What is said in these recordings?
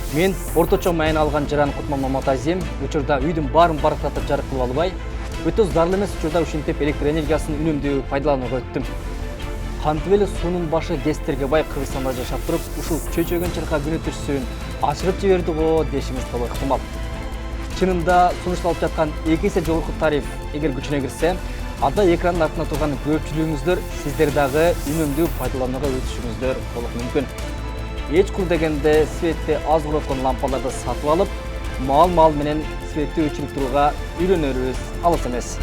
Мен орточо майын алған жаран Кутман Маматазем учурда үйдүн барын барктатып жарык кылып албай, өтө зарыл эмес учурда ушинтип электр энергиясын үнөмдүү пайдаланууга өттүм. Кантип эле суунун башы гестерге бай Кыргызстанда жашап туруп, ушул чөйчөгөн чырка күнү түшсүн ачырып жиберди го дешиңиз толук ыктымал. Чынында сунушталып жаткан 2 эсе жогорку тариф эгер күчүнө кирсе, анда экрандын артында турган көпчүлүгүңүздөр сиздер дагы үнөмдүү пайдаланууга өтүшүңүздөр толук мүмкүн. Эч кул дегенде светти аз кураткан лампаларды сатып алып, маал менен светти өчүрүп турууга үйрөнөрүбүз алыс эмес.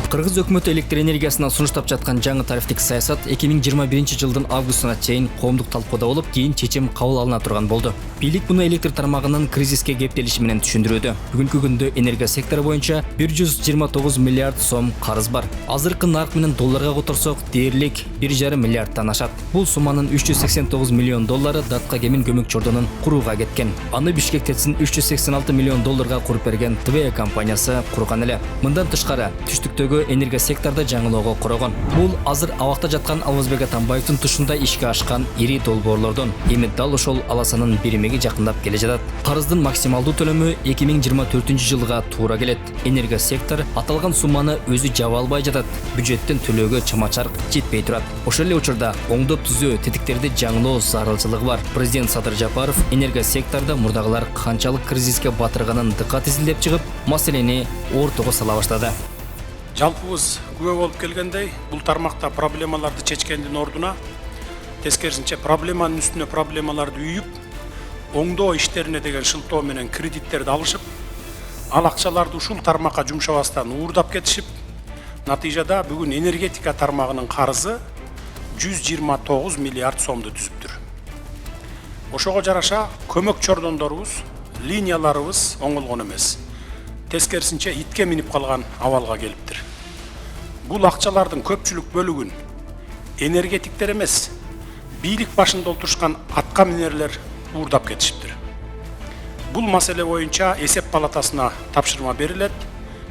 Кыргыз өкмөтү электр энергиясына сунуштап жаткан жаңы тарифтик саясат 2021 жылдын августуна чейин коомдук талкууда болуп, кийин чечим кабыл алына турган болду. Бийлик муну электр тармагынын кризиске кептелиши менен түшүндүрүүдө. Бүгүнкү күндө энергия сектору боюнча 129 миллиард сом карыз бар. Азыркы нарк менен долларга которсок, дээрлик 1,5 миллиардтан ашат. Бул сумманын 389 миллион доллары датка кемин көмөк чордонун курууга кеткен. Аны Бишкек ТЭЦин 386 миллион долларга куруп берген ТВЭ компаниясы курган эле. Мындан тышкары, түштүктөгү энергия секторда жаңылоого корогон. Бул азыр абакта жаткан Албазбек Атамбаевдин тушунда ишке ашкан ири долбоорлордон. Эми дал ошол аласанын биримиги жакындап келе жатат. Карыздын максималдуу төлөмү 2024 жылга туура келет. Энергия сектор аталган сумманы өзү жаба албай жатат. Бюджеттен төлөөгө чама-чарк жетпей турат. Ошол эле учурда оңдоп түзөө тетиктерди жаңылоо зарылчылыгы бар. Президент Садыр Жапаров энергия секторда мурдагылар канчалык кризиске батырганын дыкат изилдеп чыгып, маселени ортого сала баштады. Жалпыбыз күбө болуп келгендей, бул тармакта проблемаларды чечкендин ордуна тескерисинче проблеманын үстүнө проблемаларды үйүп, оңдоо иштерине деген шылтоо менен кредиттерди алышып, ал акчаларды ушул тармакка жумшабастан уурдап кетишип, натыйжада бүгүн энергетика тармагынын карызы 129 миллиард сомду түзүптүр. Ошого жараша көмөк чордондорубуз, линияларыбыз оңолгон эмес. Тескерисинче итке минип калган абалга келиптир. Бул акчалардын көпчүлүк бөлүгүн энергетиктер эмес, бийлик башында отурушкан атка минерлер уурдап кетишиптир. Бул маселе боюнча эсеп палатасына тапшырма берилет,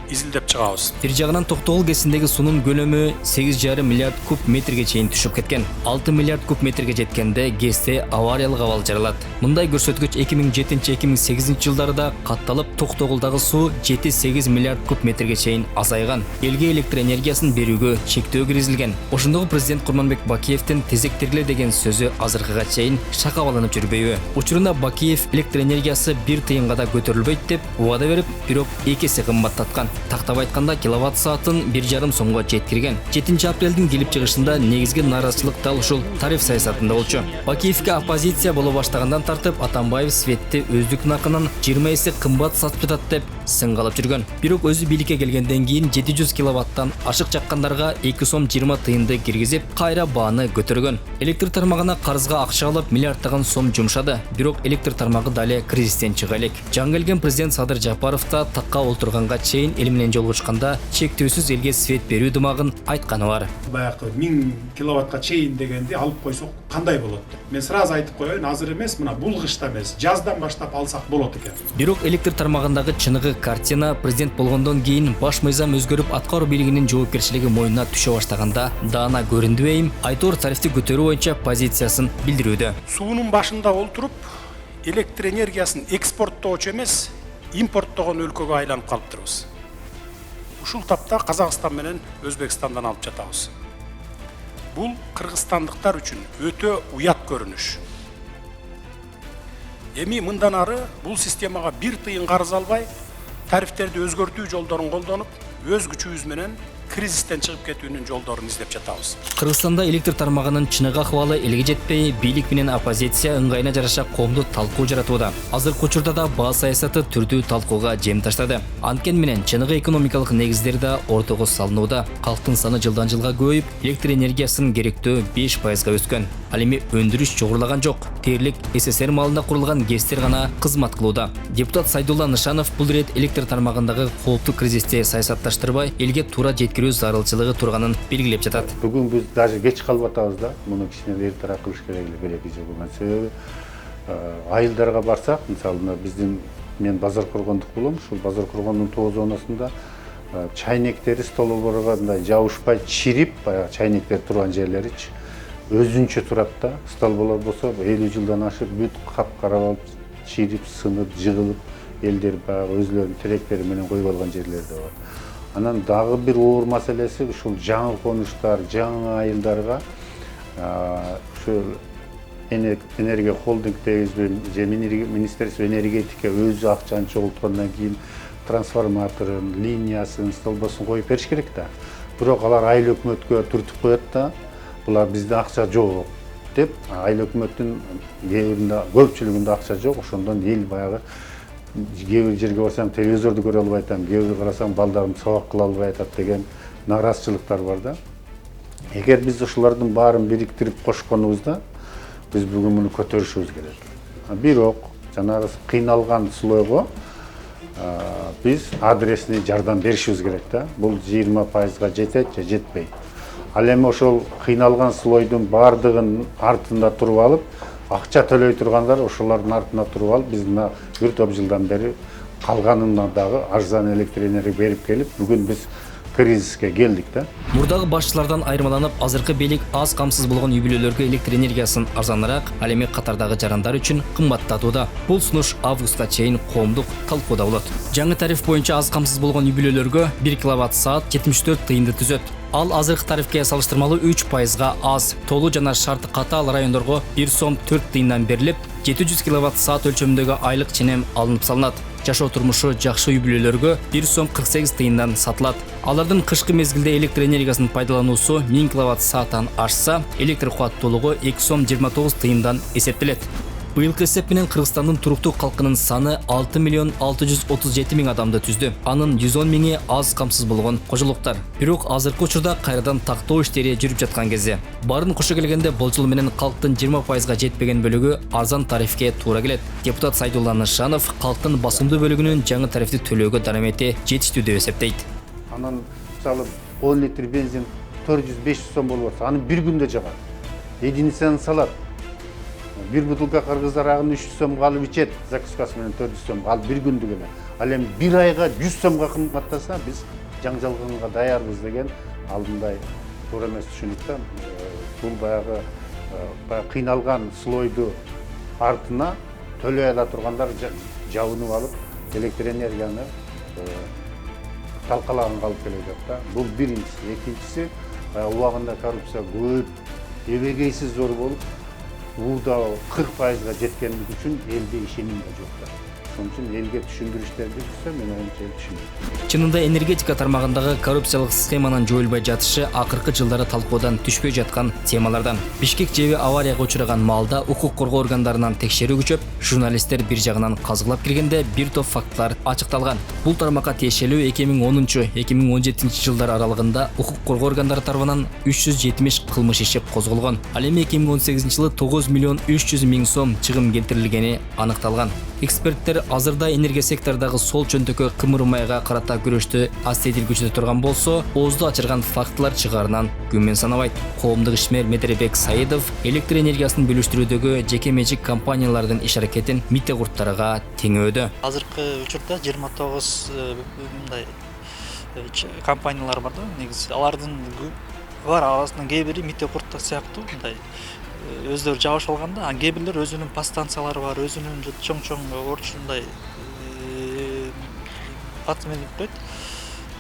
изилдеп чыгабыз. Бир жагынан Токтогул КЭСиндеги суунун көлөмү 8,5 миллиард куб метрге чейин түшүп кеткен. 6 миллиард куб метрге жеткенде КЭСте авариялык абал жаралат. Мындай көрсөткүч 2007-2008 жылдарда катталып, Токтогулдагы суу 7-8 миллиард куб метрге чейин азайган. Элге электр энергиясын берүүгө чектөө киргизилген. Ошондогу президент Курманбек Бакиевдин тезектиргиле деген сөзү азыркыга чейин шакабаланып жүрбөйбү? Учурунда Бакиев электр энергиясы 1 тыйынга да көтөрүлбөйт деп убада берип, бирок 2 эсе кымбаттаткан. Тактап айтканда киловатт саатын 1,5 сомго жеткирген. 7 апрелдин келип чыгышында негизги нааразычылык дал ушул тариф саясатында болчу. Бакиевге оппозиция боло баштагандан тартып, Атамбаев светти өздүк наркынан 20 эсе кымбат сатып жатат деп сынгалап жүргөн. Бирок өзү бийликке келгенден кийин 700 киловаттан ашык жаккандарга 2 сом 20 тыйынды киргизип, кайра бааны көтөргөн. Электр тармагына карызга акча алып, миллиарддаган сом жумшады. Бирок электр тармагы дале кризистен чыга элек. Жаңы келген президент Садыр Жапаров да такка олтурганга чейин эл менен жолугушканда чектөөсүз элге свет берүү дымагын айтканы бар. Баягы 1000 киловаттка чейин дегенде алып койсок кандай болот деп. Мен сразу айтып коеюн, азыр эмес, мына бул кышта эмес, жаздан баштап алсак болот экен. Бирок электр тармагындагы чыныгы картина президент болгондон кийин баш мыйзам өзгөрүп, аткаруу бийлигинин жоопкерчилиги мойнуна түшө баштаганда даана көрүндүбөйм, Айтор тарифти көтөрүү боюнча позициясын билдирүүдө. Суунун башында олтуруп, электр энергиясын экспорттоочу эмес, импорттогон өлкөгө айланып калыптырбыз. Ушул тапта Казакстан менен Өзбекстандан алып жатабыз. Бул кыргызстандыктар үчүн өтө уят көрүнүш. Эми мындан ары бул системага 1 тыйын карыз албай, тарифтерди өзгөртүү жолдорун колдонуп, өз күчүбүз менен кризистен чыгып кетүүнүн жолдорун издеп жатабыз. Кыргызстанда электр тармагынын чыныгы акыбалы элге жетпей, бийлик менен оппозиция ыңгайына жараша коомдук талкуу жаратууда. Азыркы учурда да баа саясаты түрдүү талкууга жем таштады. Анткени менен чыныгы экономикалык негиздер да ортого салынууда. Калктын саны жылдан жылга көбөйүп, электр энергиясынын керектөө 5% өскөн. Ал эми өндүрүш жогорулаган жок. Тээрлик СССР малында курулган ГЭСтер гана кызмат кылууда. Депутат Сайдулла Нышанов бул рет электр тармагындагы кооптуу кризисти саясатташтырбай, элге туура жеткирүү зарылчылыгы турганын белгилеп жатат. Бүгүн биз даже кеч калып атабыз да, муну кичине эртерээк кылыш керек эле береки жок. Себеби айылдарга барсак, мисалы мен базар кургондук болом, ушул базар кургондун тоо зонасында чайнектери столоварга мындай жабышпай чирип, баягы чайнектер турган жерлеричи өзүнчө турат да. Столболор болсо 50 жылдан ашып бүт капкара болуп, чирип, сынып, жыгылып, элдер баягы өзлөрүнүн тилектери менен коюп алган жерлер да бар. Анан дагы бир оор маселеси ушул жаңы конуштар, жаңы айылдарга ушул энергия холдингдеги же Министерство энергетика өзү акчаны чогулткондон кийин трансформаторун, линиясын, столбосун коюп бериш керек да. Бирок алар айыл өкмөткө түртүп коет да, булар бизде акча жок деп, айыл өкмөттүн кээ көпчүлүгүндө акча жок, ошондон эл баягы кээ бир жерге барсам телевизорду көрө албай атам, кээ бир карасам балдарым сабак кыла албай атат деген нааразычылыктар бар да. Эгер биз ушулардын баарын бириктирип кошконубузда биз бүгүн муну көтөрүшүбүз керек. Бирок жанагы кыйналган слойго биз адресный жардам беришибиз керек да. Бул 20%га жетет же жетпейт. Ал эми ошол кыйналган слойдун баардыгын артында туруп алып, акча төлөй тургандар ошолордун артына туруп алып, биз мына бир топ жылдан бери калганына дагы арзан электр энергия берип келип, бүгүн биз кризиске келдик да. Мурдагы башчылардан айырмаланып, азыркы бийлик аз камсыз болгон үй бүлөлөргө электр энергиясын арзаныраак, ал эми катардагы жарандар үчүн кымбаттатууда. Бул сунуш августка чейин коомдук талкууда болот. Жаңы тариф боюнча аз камсыз болгон үй бүлөлөргө 1 киловатт-саат 74 тыйынды түзөт. Ал азыркы тарифке салыштырмалуу 3%га аз. Толуу жана шарты катаал райондорго 1 сом 4 тыйындан берилип, 700 киловатт-саат өлчөмүндөгү айлык ченем алынып салынат. Жашоо турмушу жакшы үй бүлөлөргө 1 сом 48 тыйындан сатылат. Алардын кышкы мезгилде электр энергиясын пайдалануусу 1000 киловатт-сааттан ашса, электр кубаттуулугу 2 сом 29 тыйындан эсептелет. Быйылкы эсеп менен Кыргызстандын туруктуу калкынын саны 6 миллион 637 миң адамды түздү. Анын 110 миңи аз камсыз болгон кожолуктар. Бирок азыркы учурда кайрадан тактоо иштери жүрүп жаткан кезде. Барын кошо келгенде болжол менен калктын 20%га жетпеген бөлүгү арзан тарифке туура келет. Депутат Сайдулла Нышанов калктын басымдуу бөлүгүнүн жаңы тарифти төлөөгө дарамети жетиштүү деп эсептейт. Анан мисалы 10 литр бензин 400-500 сом болуп атса, аны бир күндө жагат. Единицаны салат. Bir butulka Kırgız arağını 300 somga alıp içet, zakıskası менен 400 somga al bir gündük ele. Al эми bir ayga 100 somga kımbatlasa biz жаңжалгынга даярбыз деген алдындай туура эмес түшүнүк да. Бул баягы кыйналган слойду артына төлөй ала тургандар жабынып алып электр энергияны талкалаганга алып келе жатат да. Бул биринчиси. Экинчиси убагында коррупция көп, эбегейсиз зор болуп Burada 40%'ga жеткендigi үчүн элде ишеним да жок да. Ошон үчүн элге түшүндүрүштөрдү жүрсө, мен оюмча түшүнөм. Чынында энергетика тармагындагы коррупциялык схеманын жоюлбай жатышы акыркы жылдары талкуудан түшпөй жаткан темалардан. Бишкек жеби аварияга учураган маалда укук коргоо органдарынан текшерүү күчөп, журналисттер бир жагынан казгылап киргенде бир топ фактылар ачыкталган. Бул тармакка тиешелүү 2010-2017 жылдар аралыгында укук коргоо органдары тарабынан 370 кылмыш иши козголгон. Ал эми 2018 жылы 9 миллион 300 миң сом чыгым келтирилгени аныкталган. Эксперттер азырда энергия сектордагы сол чөнтөккө кымырмайга карата күрөштү астедилгүчүдө турган болсо, оозду ачырган фактылар чыгарынан күмөн санабайт. Коомдук ишмер Медербек Саидов электр энергиясын бөлүштүрүүдөгү жеке менчик компаниялардын иш-аракетин мите курттарга теңөөдө. Азыркы учурда 29 мындай компаниялар бар да, негизи алардын бар арасынан кээ бири мите курттар сыяктуу мындай өздөрү жабышып алганда, кээ бирлер өзүнүн подстанциялары бар, өзүнүн чоң-чоң орчундай атменеп коет.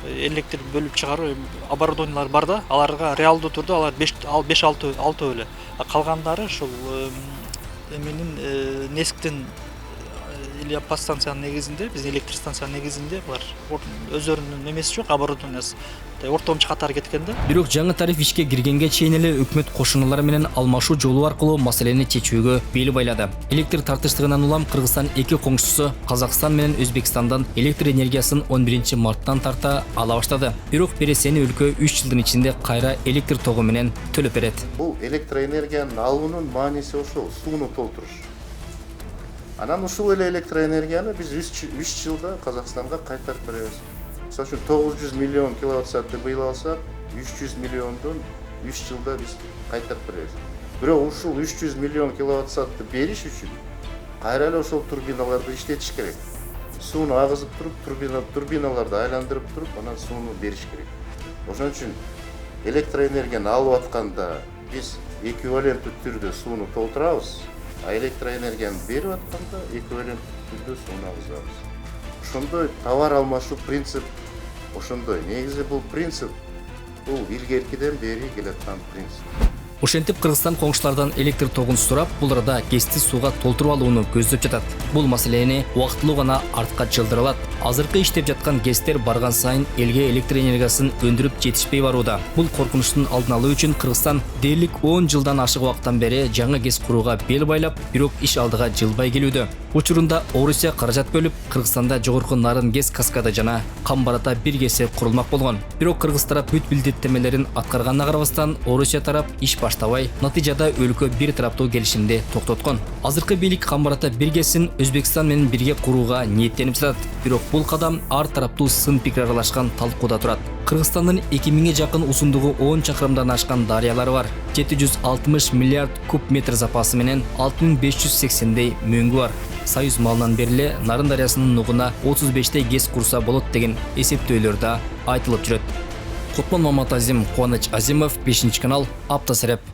Электр бөлүп чыгаруу оборудованиялар бар да, аларга реалдуу турдө алар 5-6 эле. Калгандары ушул эменин несктин или подстанциянын негизинде, биздин электр станциянын негизинде булар өздөрүнүн эмеси жок, оборудованиясы ортомчу катары кеткен да. Бирок жаңы тариф ишке киргенге чейин эле өкмөт кошуналары менен алмашуу жолу аркылуу маселени чечүүгө бел байлады. Электр тартыштыгынан улам Кыргызстан эки коңшусу Казакстан менен Өзбекстандан электр энергиясын 11 марттан тарта ала баштады. Бирок бересени өлкө 3 жылдын ичинде кайра электр тогу менен төлөп берет. Бул электр энергиянын алуунун мааниси ошол, сууну толтуруш. Анан ушул эле электр энергияны биз 3 жылда Казакстанга кайтарып беребиз. Мисалы үчүн 900 миллион киловатт-саатты быйыл алсак, 300 миллиондон 3 жылда биз кайтарып беребиз. Бирок ушул 300 миллион киловатт-саатты бериш үчүн кайра эле ошол турбиналарды иштетиш керек. Сууну агызып туруп, турбиналарды айландырып туруп, анан сууну бериш керек. Ошон үчүн электр энергияны алып атканда биз эквиваленттүү түрдө сууну толтурабыз, а электроэнергияны берип атканда эквиваленттүү түрдө сууну алабыз. Ошондой товар алмашуу принцип ошондой. Негизи бул принцип бул илгеркиден бери келаткан принцип. Ошентип Кыргызстан коңшулардан электр тогун сурап, бул арада ГЭСти сууга толтуруп алууну көздөп жатат. Бул маселени убактылуу гана артка жылдырылат. Азыркы иштеп жаткан ГЭСтер барган сайын элге электр энергиясын өндүрүп жетишпей барууда. Бул коркунучтун алдын алуу үчүн Кыргызстан дээрлик 10 жылдан ашык убакыттан бери жаңы ГЭС курууга бел байлап, бирок иш алдыга жылбай келүүдө. Учурунда Орусия каражат бөлүп, Кыргызстанда жогорку Нарын ГЭС каскада жана Камбарата бир ГЭСи курулмак болгон. Бирок Кыргыз тарап бүт билдеттемелерин аткарганына карабастан, Орусия тарап иш баштабай, натыйжада өлкө бир тараптуу келишимди токтоткон. Азыркы бийлик Камбарата бир ГЭСин Өзбекстан менен бирге курууга ниеттенип жатат. Бирок бул кадам ар тараптуу сын пикир аралашкан талкууда турат. Кыргызстандын 2000 жакын узундугу 10 чакырымдан ашкан дарыялары бар. 760 миллиард куб метр запасы менен 6580дей мөңгү бар. Союз малынан бериле Нарын дарыясынын нугуна 35 ГЭС курса болот деген эсептөөлөрдө айтылып жүрөт. Кутман Маматазим, Кубаныч Азимов, 5 канал, Аптасыреп.